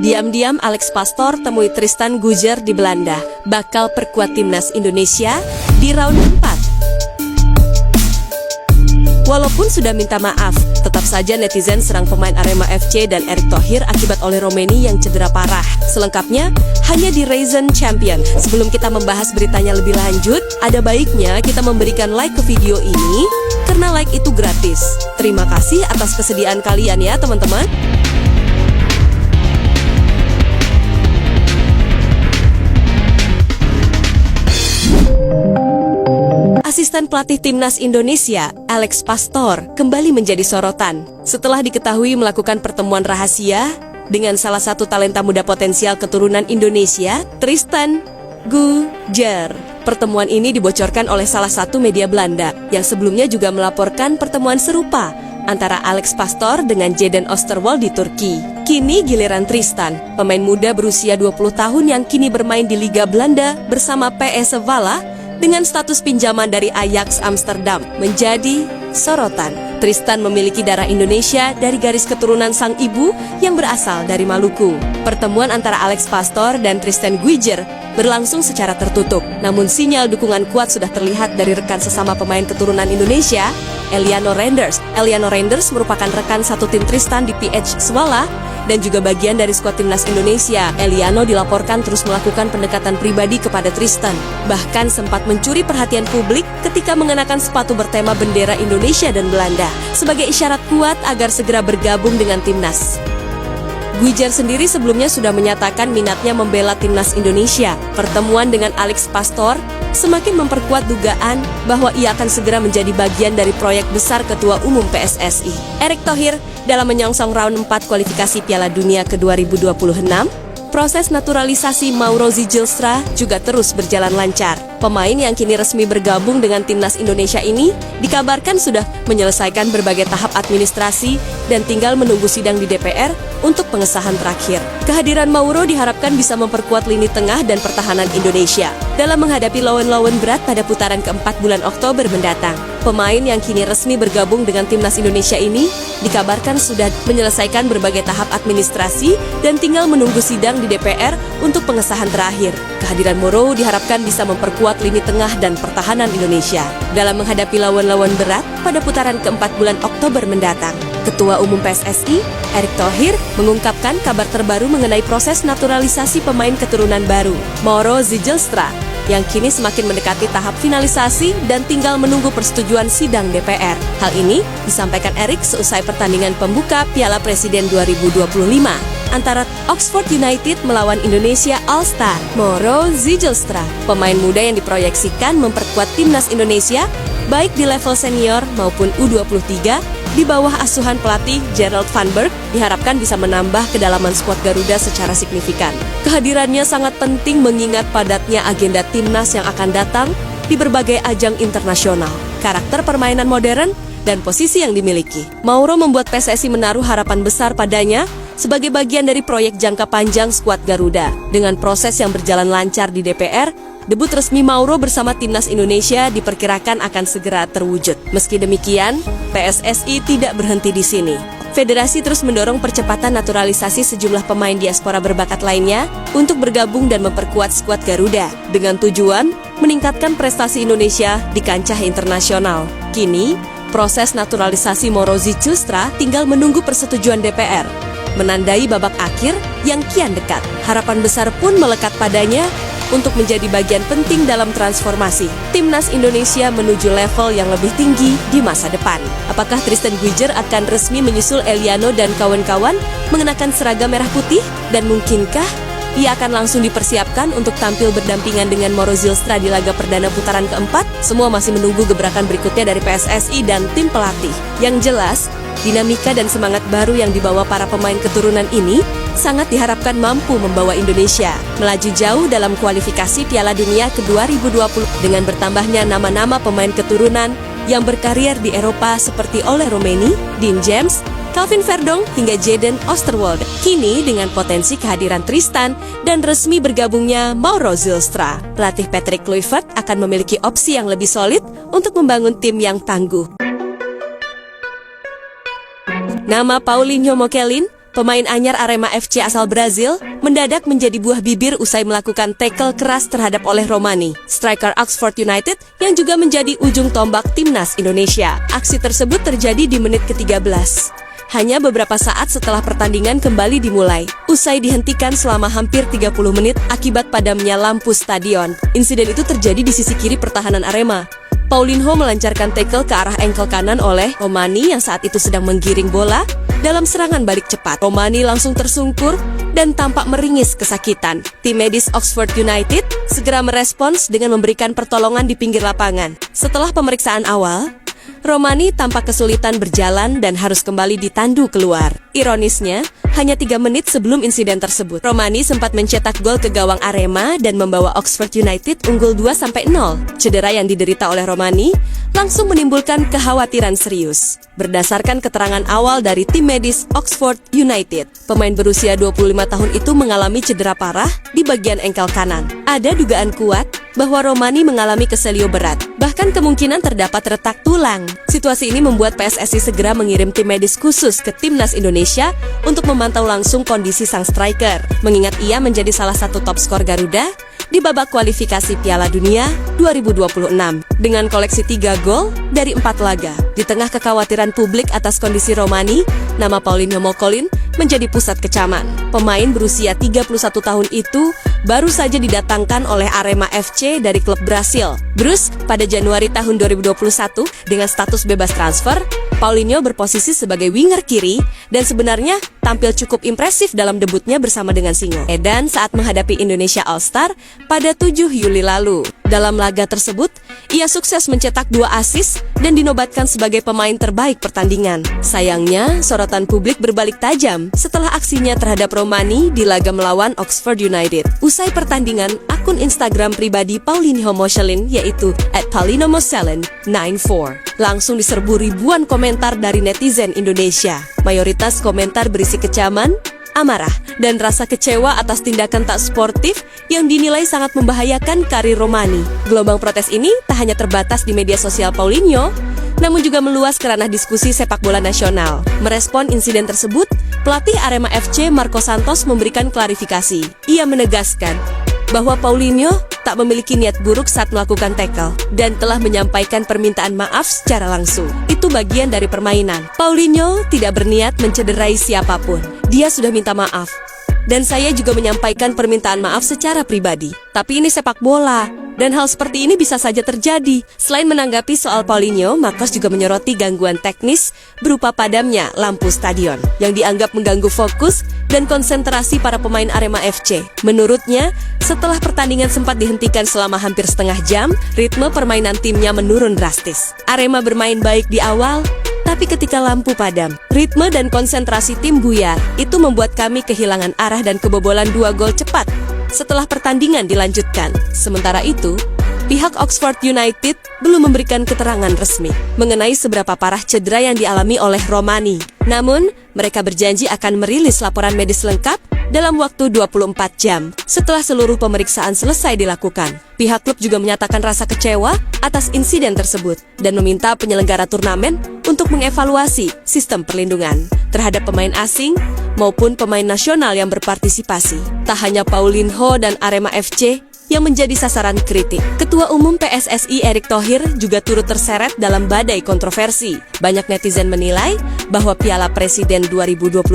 Diam-diam Alex Pastoor temui Tristan Guijer di Belanda, bakal perkuat timnas Indonesia di round 4. Walaupun sudah minta maaf, tetap saja netizen serang pemain Arema FC dan Erick Thohir akibat oleh Romeni yang cedera parah. Selengkapnya, hanya di Rizin Champion. Sebelum kita membahas beritanya lebih lanjut, ada baiknya kita memberikan like ke video ini, karena like itu gratis. Terima kasih atas kesediaan kalian ya teman-teman. Asisten pelatih timnas Indonesia, Alex Pastoor, kembali menjadi sorotan setelah diketahui melakukan pertemuan rahasia dengan salah satu talenta muda potensial keturunan Indonesia, Tristan Guijer. Pertemuan ini dibocorkan oleh salah satu media Belanda yang sebelumnya juga melaporkan pertemuan serupa antara Alex Pastoor dengan Jadon Oosterwolde di Turki. Kini giliran Tristan, pemain muda berusia 20 tahun yang kini bermain di Liga Belanda bersama PSV Zwolle dengan status pinjaman dari Ajax Amsterdam, menjadi sorotan. Tristan memiliki darah Indonesia dari garis keturunan sang ibu yang berasal dari Maluku. Pertemuan antara Alex Pastoor dan Tristan Guijer berlangsung secara tertutup. Namun sinyal dukungan kuat sudah terlihat dari rekan sesama pemain keturunan Indonesia, Eliano Reinders. Eliano Reinders merupakan rekan satu tim Tristan di PSV Zwolle dan juga bagian dari skuad timnas Indonesia. Eliano dilaporkan terus melakukan pendekatan pribadi kepada Tristan, bahkan sempat mencuri perhatian publik ketika mengenakan sepatu bertema bendera Indonesia dan Belanda sebagai isyarat kuat agar segera bergabung dengan timnas. Guijer sendiri sebelumnya sudah menyatakan minatnya membela timnas Indonesia. Pertemuan dengan Alex Pastoor semakin memperkuat dugaan bahwa ia akan segera menjadi bagian dari proyek besar Ketua Umum PSSI, Erick Thohir, dalam menyongsong round 4 kualifikasi Piala Dunia ke 2026. Proses naturalisasi Mauro Zijlstra juga terus berjalan lancar. Pemain yang kini resmi bergabung dengan timnas Indonesia ini dikabarkan sudah menyelesaikan berbagai tahap administrasi dan tinggal menunggu sidang di DPR untuk pengesahan terakhir. Kehadiran Mauro diharapkan bisa memperkuat lini tengah dan pertahanan Indonesia dalam menghadapi lawan-lawan berat pada putaran keempat bulan Oktober mendatang. Pemain yang kini resmi bergabung dengan timnas Indonesia ini dikabarkan sudah menyelesaikan berbagai tahap administrasi dan tinggal menunggu sidang di DPR untuk pengesahan terakhir. Kehadiran Mauro diharapkan bisa memperkuat lini tengah dan pertahanan Indonesia dalam menghadapi lawan-lawan berat pada putaran keempat bulan Oktober mendatang. Ketua Umum PSSI, Erick Thohir, mengungkapkan kabar terbaru mengenai proses naturalisasi pemain keturunan baru, Mauro Zijlstra, yang kini semakin mendekati tahap finalisasi dan tinggal menunggu persetujuan sidang DPR. Hal ini disampaikan Erick seusai pertandingan pembuka Piala Presiden 2025 antara Oxford United melawan Indonesia All-Star. Mauro Zijlstra, pemain muda yang diproyeksikan memperkuat timnas Indonesia baik di level senior maupun U23 di bawah asuhan pelatih Gerald van Berg, diharapkan bisa menambah kedalaman skuad Garuda secara signifikan. Kehadirannya sangat penting mengingat padatnya agenda timnas yang akan datang di berbagai ajang internasional, karakter permainan modern, dan posisi yang dimiliki. Mauro membuat PSSI menaruh harapan besar padanya sebagai bagian dari proyek jangka panjang skuad Garuda. Dengan proses yang berjalan lancar di DPR, debut resmi Mauro bersama timnas Indonesia diperkirakan akan segera terwujud. Meski demikian, PSSI tidak berhenti di sini. Federasi terus mendorong percepatan naturalisasi sejumlah pemain diaspora berbakat lainnya untuk bergabung dan memperkuat skuad Garuda dengan tujuan meningkatkan prestasi Indonesia di kancah internasional. Kini, proses naturalisasi Mauro Zijlstra tinggal menunggu persetujuan DPR, menandai babak akhir yang kian dekat. Harapan besar pun melekat padanya untuk menjadi bagian penting dalam transformasi timnas Indonesia menuju level yang lebih tinggi di masa depan. Apakah Tristan Guijer akan resmi menyusul Eliano dan kawan-kawan mengenakan seragam merah putih? Dan mungkinkah ia akan langsung dipersiapkan untuk tampil berdampingan dengan Mauro Zijlstra di laga perdana putaran keempat? Semua masih menunggu gebrakan berikutnya dari PSSI dan tim pelatih. Yang jelas, dinamika dan semangat baru yang dibawa para pemain keturunan ini sangat diharapkan mampu membawa Indonesia melaju jauh dalam kualifikasi Piala Dunia ke 2020 dengan bertambahnya nama-nama pemain keturunan yang berkarier di Eropa seperti Ole Romeni, Dean James, Calvin Verdong hingga Jadon Oosterwolde. Kini dengan potensi kehadiran Tristan dan resmi bergabungnya Mauro Zijlstra, pelatih Patrick Kluivert akan memiliki opsi yang lebih solid untuk membangun tim yang tangguh. Nama Paulinho Mokelin Pemain anyar Arema FC asal Brazil mendadak menjadi buah bibir usai melakukan tackle keras terhadap oleh Romani, striker Oxford United yang juga menjadi ujung tombak timnas Indonesia. Aksi tersebut terjadi di menit ke-13. Hanya beberapa saat setelah pertandingan kembali dimulai, usai dihentikan selama hampir 30 menit akibat padamnya lampu stadion. Insiden itu terjadi di sisi kiri pertahanan Arema. Paulinho melancarkan tackle ke arah engkel kanan oleh Romani yang saat itu sedang menggiring bola dalam serangan balik cepat. Romani langsung tersungkur dan tampak meringis kesakitan. Tim medis Oxford United segera merespons dengan memberikan pertolongan di pinggir lapangan. Setelah pemeriksaan awal, Romani tampak kesulitan berjalan dan harus kembali ditandu keluar. Ironisnya, hanya 3 menit sebelum insiden tersebut, Romani sempat mencetak gol ke gawang Arema dan membawa Oxford United unggul 2-0. Cedera yang diderita oleh Romani langsung menimbulkan kekhawatiran serius. Berdasarkan keterangan awal dari tim medis Oxford United, pemain berusia 25 tahun itu mengalami cedera parah di bagian engkel kanan. Ada dugaan kuat bahwa Romani mengalami keselio berat, bahkan kemungkinan terdapat retak tulang. Situasi ini membuat PSSI segera mengirim tim medis khusus ke timnas Indonesia untuk memantau langsung kondisi sang striker, mengingat ia menjadi salah satu top skor Garuda di babak kualifikasi Piala Dunia 2026 dengan koleksi 3 gol dari 4 laga. Di tengah kekhawatiran publik atas kondisi Romani, nama Paulinho Mocolin menjadi pusat kecaman. Pemain berusia 31 tahun itu baru saja didatangkan oleh Arema FC dari klub Brasil. Bruce, pada Januari tahun 2021 dengan status bebas transfer, Paulinho berposisi sebagai winger kiri dan sebenarnya tampil cukup impresif dalam debutnya bersama dengan Singo Edan saat menghadapi Indonesia All-Star pada 7 Juli lalu. Dalam laga tersebut, ia sukses mencetak 2 assist dan dinobatkan sebagai pemain terbaik pertandingan. Sayangnya, sorotan publik berbalik tajam setelah aksinya terhadap Romani di laga melawan Oxford United. Usai pertandingan, akun Instagram pribadi Paulinho Mocolin yaitu @paulinhomocolin94 langsung diserbu ribuan komentar dari netizen Indonesia. Mayoritas komentar berisi kecaman, amarah, dan rasa kecewa atas tindakan tak sportif yang dinilai sangat membahayakan karir Romani. Gelombang protes ini tak hanya terbatas di media sosial Paulinho, namun juga meluas ke ranah diskusi sepak bola nasional. Merespon insiden tersebut, pelatih Arema FC Marco Santos memberikan klarifikasi. Ia menegaskan bahwa Paulinho tak memiliki niat buruk saat melakukan tackle dan telah menyampaikan permintaan maaf secara langsung. Itu bagian dari permainan. Paulinho tidak berniat mencederai siapapun. Dia sudah minta maaf. Dan saya juga menyampaikan permintaan maaf secara pribadi. Tapi ini sepak bola, dan hal seperti ini bisa saja terjadi. Selain menanggapi soal Paulinho, Marcos juga menyoroti gangguan teknis berupa padamnya lampu stadion yang dianggap mengganggu fokus dan konsentrasi para pemain Arema FC. Menurutnya, setelah pertandingan sempat dihentikan selama hampir setengah jam, ritme permainan timnya menurun drastis. Arema bermain baik di awal, tapi ketika lampu padam, ritme dan konsentrasi tim buyar. Itu membuat kami kehilangan arah dan kebobolan 2 gol cepat setelah pertandingan dilanjutkan. Sementara itu, pihak Oxford United belum memberikan keterangan resmi mengenai seberapa parah cedera yang dialami oleh Romani. Namun, mereka berjanji akan merilis laporan medis lengkap dalam waktu 24 jam setelah seluruh pemeriksaan selesai dilakukan. Pihak klub juga menyatakan rasa kecewa atas insiden tersebut dan meminta penyelenggara turnamen untuk mengevaluasi sistem perlindungan terhadap pemain asing maupun pemain nasional yang berpartisipasi. Tak hanya Paulinho dan Arema FC yang menjadi sasaran kritik. Ketua Umum PSSI Erick Thohir juga turut terseret dalam badai kontroversi. Banyak netizen menilai bahwa Piala Presiden 2025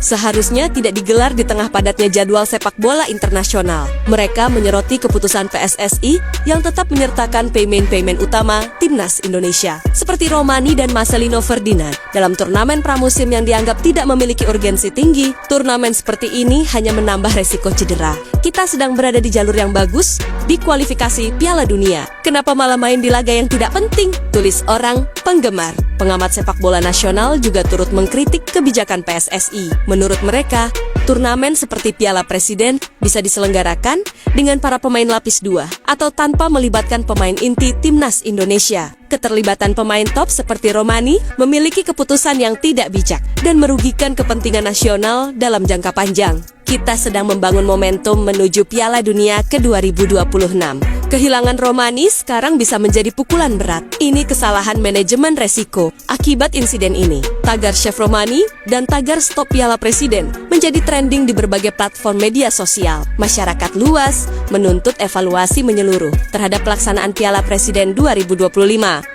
seharusnya tidak digelar di tengah padatnya jadwal sepak bola internasional. Mereka menyoroti keputusan PSSI yang tetap menyertakan pemain-pemain utama timnas Indonesia, seperti Romani dan Marcelino Ferdinand. Dalam turnamen pramusim yang dianggap tidak memiliki urgensi tinggi, turnamen seperti ini hanya menambah resiko cedera. Kita sedang berada di jalur yang bagus di kualifikasi Piala Dunia. Kenapa malah main di laga yang tidak penting? Tulis orang penggemar. Pengamat sepak bola nasional juga turut mengkritik kebijakan PSSI. Menurut mereka, turnamen seperti Piala Presiden bisa diselenggarakan dengan para pemain lapis 2 atau tanpa melibatkan pemain inti timnas Indonesia. Keterlibatan pemain top seperti Romani memiliki keputusan yang tidak bijak dan merugikan kepentingan nasional dalam jangka panjang. Kita sedang membangun momentum menuju Piala Dunia ke-2026. Kehilangan Romani sekarang bisa menjadi pukulan berat. Ini kesalahan manajemen resiko. Akibat insiden ini, tagar Chef Romani dan tagar Stop Piala Presiden menjadi trending di berbagai platform media sosial. Masyarakat luas menuntut evaluasi menyeluruh terhadap pelaksanaan Piala Presiden 2025,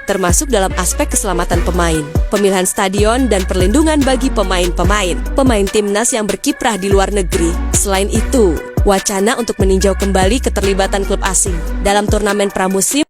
termasuk dalam aspek keselamatan pemain, pemilihan stadion, dan perlindungan bagi pemain timnas yang berkiprah di luar negeri. Selain itu, wacana untuk meninjau kembali keterlibatan klub asing dalam turnamen pramusim